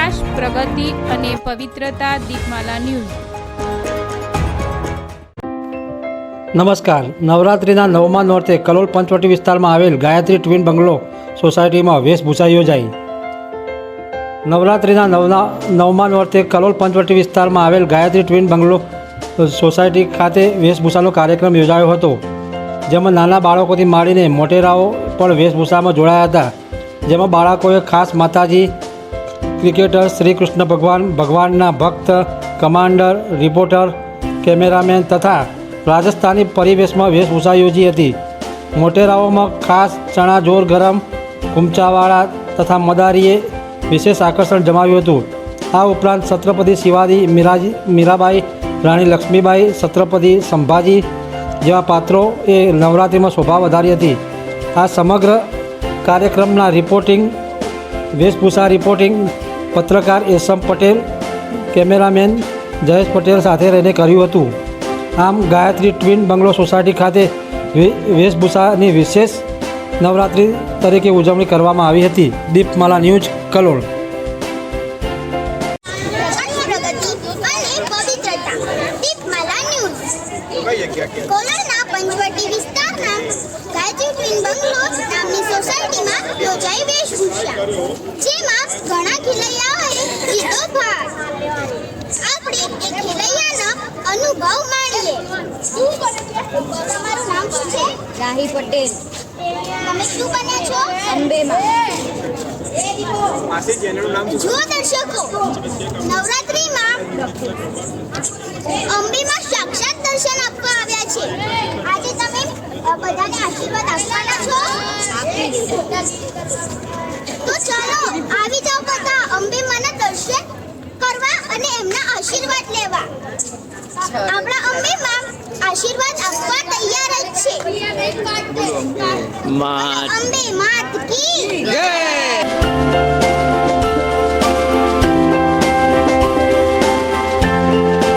વિકાસ, પ્રગતિ અને પવિત્રતા. દીપમાલા ન્યૂઝ. નમસ્કાર. નવરાત્રિના નવમા નોરતે કલોલ પંચવટી વિસ્તારમાં આવેલ ગાયત્રી ટ્વિન બંગલો સોસાયટીમાં વેશભૂષા યોજાઈ. નવરાત્રિના નવમા નોરતે કલોલ પંચવટી વિસ્તારમાં આવેલ ગાયત્રી ટ્વિન બંગલો સોસાયટી ખાતે વેશભૂષાનો કાર્યક્રમ યોજાયો હતો, જેમાં નાના બાળકોથી માંડીને મોટેરાઓ પણ વેશભૂષામાં જોડાયા હતા. જેમાં બાળકોએ ખાસ માતાજી, ક્રિકેટર, શ્રી કૃષ્ણ ભગવાનના ભક્ત, કમાન્ડર, રિપોર્ટર, કેમેરામેન તથા રાજસ્થાની પરિવેશમાં વેશભૂષા યોજી હતી. મોટેરાઓમાં ખાસ ચણા જોર ગરમ, કુમચાવાળા તથા મદારીએ વિશેષ આકર્ષણ જમાવ્યું હતું. આ ઉપરાંત છત્રપતિ શિવાજી, મીરાબાઈ, રાણી લક્ષ્મીબાઈ, છત્રપતિ સંભાજી જેવા પાત્રોએ નવરાત્રિમાં શોભા વધારી હતી. આ સમગ્ર કાર્યક્રમના વેશભૂષા રિપોર્ટિંગ પત્રકાર એસમ પટેલ, કેમેરામેન જયેશ પટેલ સાથે રહીને કર્યું હતું. આમ ગાયત્રી ટ્વિન બંગલો સોસાયટી ખાતે વેશભૂષાની વિશેષ નવરાત્રિ તરીકે ઉજવણી કરવામાં આવી હતી. દીપમાલા ન્યૂઝ, કલોલ. કોલારના પંચવટી વિસ્તારના ગાયત્રી ટ્વિન બંગલો નામની સોસાયટીમાં યોજાઈ વેશભૂષા, જેમાં ઘણા ખેલૈયાઓએ લીધો ભાગ. આપણે એ ખેલૈયાનો અનુભવ માણીએ. તમારું નામ શું છે? રાહી પટેલ. તમે શું બન્યા છો? અંબેમાં. જુઓ દર્શકો, નવરાત્રિમાં અંબેમાં સાક્ષાત દર્શન આપવા આવ્યા છે. આજે તમે બધાને આશીર્વાદ આપવાના છો? તો ચાલો આવી જાઓ બધા અંબે માના દર્શન કરવા અને એમના આશીર્વાદ લેવા. આપણા અંબેમાં આશીર્વાદ આપવા તૈયાર જ છે. અંબે માત કી જય.